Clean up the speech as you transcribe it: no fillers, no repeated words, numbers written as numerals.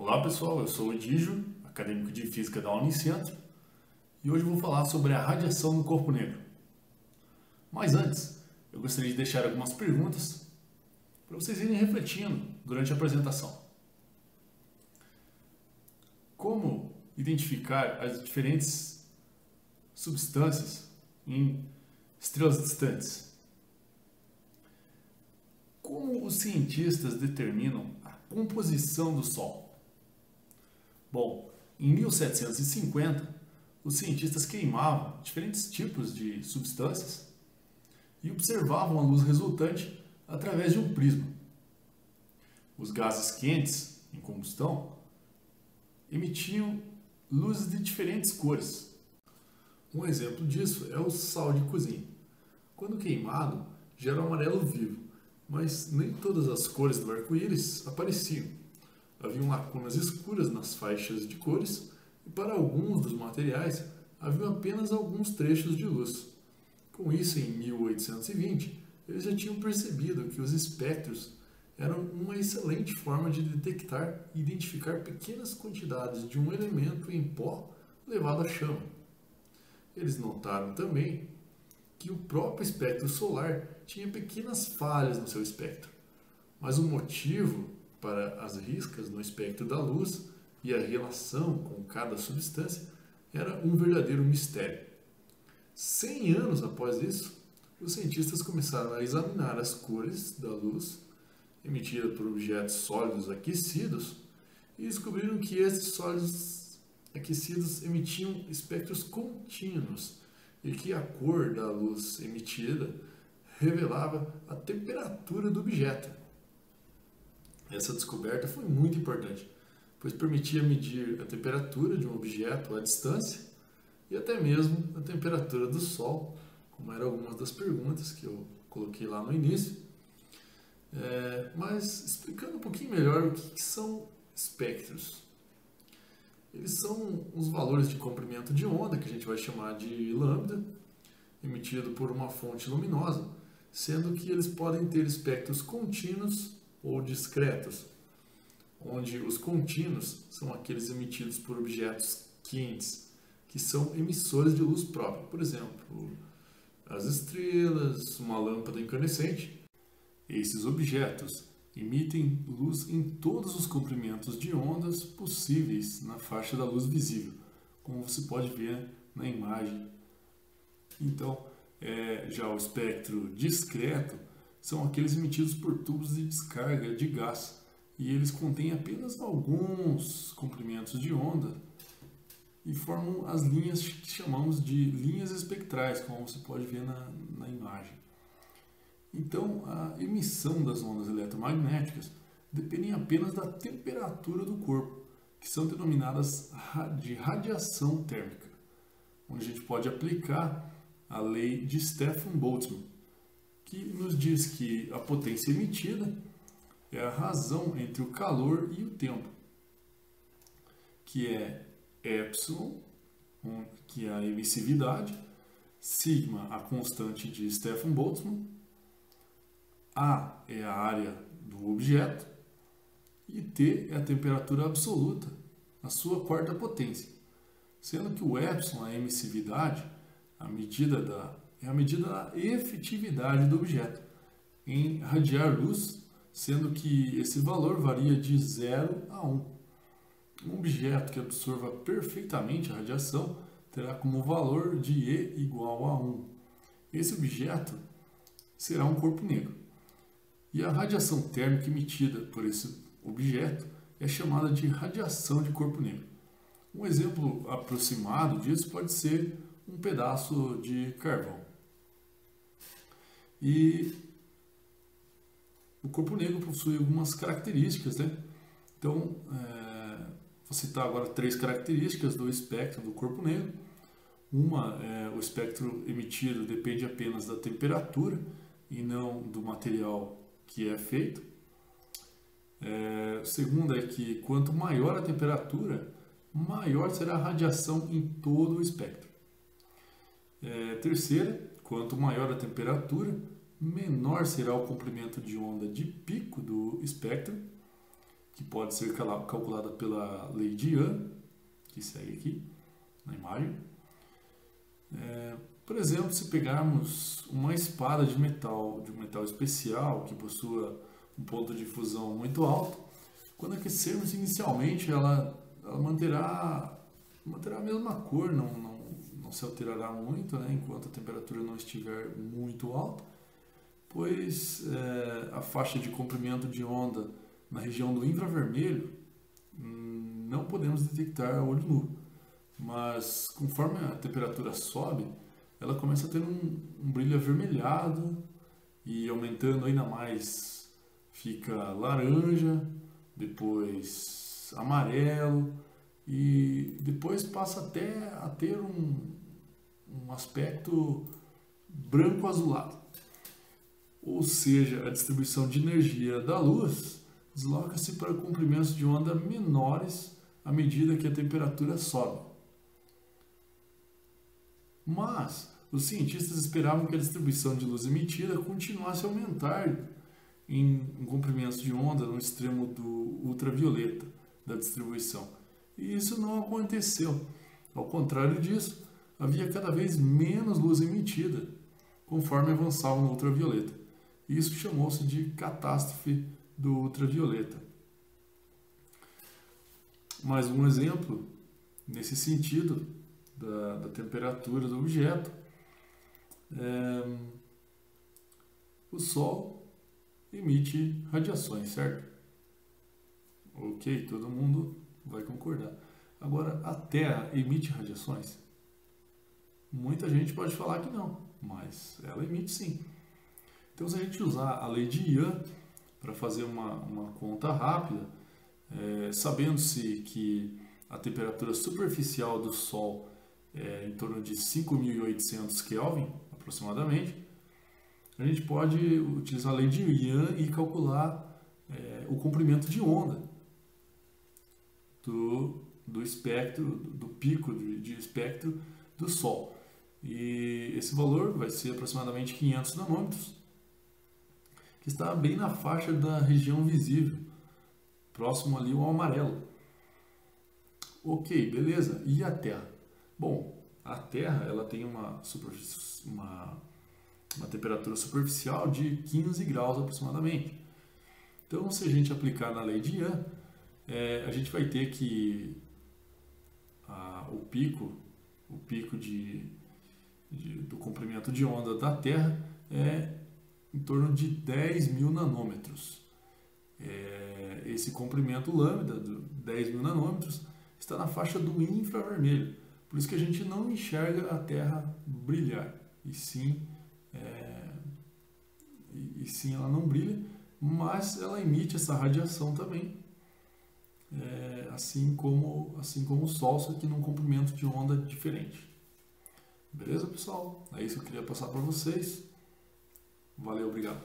Olá pessoal, eu sou o Edígio, acadêmico de Física da Unicentro, e hoje eu vou falar sobre a radiação no corpo negro. Mas antes, eu gostaria de deixar algumas perguntas para vocês irem refletindo durante a apresentação. Como identificar as diferentes substâncias em estrelas distantes? Como os cientistas determinam a composição do Sol? Bom, em 1750, os cientistas queimavam diferentes tipos de substâncias e observavam a luz resultante através de um prisma. Os gases quentes, em combustão, emitiam luzes de diferentes cores. Um exemplo disso é o sal de cozinha. Quando queimado, gera um amarelo vivo, mas nem todas as cores do arco-íris apareciam. Haviam lacunas escuras nas faixas de cores e para alguns dos materiais haviam apenas alguns trechos de luz. Com isso, em 1820, eles já tinham percebido que os espectros eram uma excelente forma de detectar e identificar pequenas quantidades de um elemento em pó levado à chama. Eles notaram também que o próprio espectro solar tinha pequenas falhas no seu espectro, mas o motivo para as riscas no espectro da luz e a relação com cada substância era um verdadeiro mistério. 100 anos após isso, os cientistas começaram a examinar as cores da luz emitida por objetos sólidos aquecidos e descobriram que esses sólidos aquecidos emitiam espectros contínuos e que a cor da luz emitida revelava a temperatura do objeto. Essa descoberta foi muito importante, pois permitia medir a temperatura de um objeto à distância e até mesmo a temperatura do Sol, como eram algumas das perguntas que eu coloquei lá no início. Mas explicando um pouquinho melhor o que são espectros. Eles são os valores de comprimento de onda, que a gente vai chamar de lambda, emitido por uma fonte luminosa, sendo que eles podem ter espectros contínuos ou discretos, onde os contínuos são aqueles emitidos por objetos quentes, que são emissores de luz própria, por exemplo, as estrelas, uma lâmpada incandescente. Esses objetos emitem luz em todos os comprimentos de ondas possíveis na faixa da luz visível, como você pode ver na imagem. Então, já o espectro discreto são aqueles emitidos por tubos de descarga de gás, e eles contêm apenas alguns comprimentos de onda e formam as linhas que chamamos de linhas espectrais, como você pode ver na imagem. Então, a emissão das ondas eletromagnéticas depende apenas da temperatura do corpo, que são denominadas de radiação térmica, onde a gente pode aplicar a lei de Stefan-Boltzmann, que nos diz que a potência emitida é a razão entre o calor e o tempo, que é epsilon, que é a emissividade, sigma, a constante de Stefan-Boltzmann, A é a área do objeto e T é a temperatura absoluta, a sua quarta potência, sendo que o epsilon, a emissividade, é a medida da efetividade do objeto em radiar luz, sendo que esse valor varia de 0 a 1. Um objeto que absorva perfeitamente a radiação terá como valor de E igual a 1. Esse objeto será um corpo negro. E a radiação térmica emitida por esse objeto é chamada de radiação de corpo negro. Um exemplo aproximado disso pode ser um pedaço de carvão. E o corpo negro possui algumas características, né? Então, vou citar agora 3 características do espectro do corpo negro. Uma é o espectro emitido depende apenas da temperatura e não do material que é feito. Segunda é que quanto maior a temperatura, maior será a radiação em todo o espectro. Terceira, quanto maior a temperatura, menor será o comprimento de onda de pico do espectro. que pode ser calculada pela lei de Young, que segue aqui na imagem. Por exemplo, se pegarmos uma espada de um metal especial que possua um ponto de fusão muito alto, quando aquecermos inicialmente, ela manterá a mesma cor, não se alterará muito, né, enquanto a temperatura não estiver muito alta, pois a faixa de comprimento de onda na região do infravermelho não podemos detectar a olho nu, mas conforme a temperatura sobe, ela começa a ter um brilho avermelhado e aumentando ainda mais fica laranja, depois amarelo e depois passa até a ter um aspecto branco azulado. Ou seja, a distribuição de energia da luz desloca-se para comprimentos de onda menores à medida que a temperatura sobe. Mas os cientistas esperavam que a distribuição de luz emitida continuasse a aumentar em comprimentos de onda no extremo do ultravioleta da distribuição. E isso não aconteceu. Ao contrário disso, havia cada vez menos luz emitida conforme avançava no ultravioleta. Isso chamou-se de catástrofe do ultravioleta. Mais um exemplo nesse sentido da temperatura do objeto. O Sol emite radiações, certo? Ok, todo mundo vai concordar. Agora, a Terra emite radiações? Muita gente pode falar que não, mas ela emite sim. Então, se a gente usar a lei de Young para fazer uma conta rápida, sabendo-se que a temperatura superficial do Sol é em torno de 5.800 Kelvin, aproximadamente, a gente pode utilizar a lei de Young e calcular o comprimento de onda do espectro, do pico de espectro do Sol. E esse valor vai ser aproximadamente 500 nanômetros, que está bem na faixa da região visível, próximo ali ao amarelo. Ok, beleza. E a Terra? Bom, a Terra ela tem uma temperatura superficial de 15 graus aproximadamente. Então, se a gente aplicar na lei de Young, a gente vai ter que o pico do comprimento de onda da Terra é em torno de 10.000 nanômetros. Esse comprimento lambda, de 10.000 nanômetros, está na faixa do infravermelho. Por isso que a gente não enxerga a Terra brilhar. E sim, ela não brilha, mas ela emite essa radiação também. Assim como o Sol, só que num comprimento de onda diferente. Beleza, pessoal? É isso que eu queria passar para vocês. Valeu, obrigado.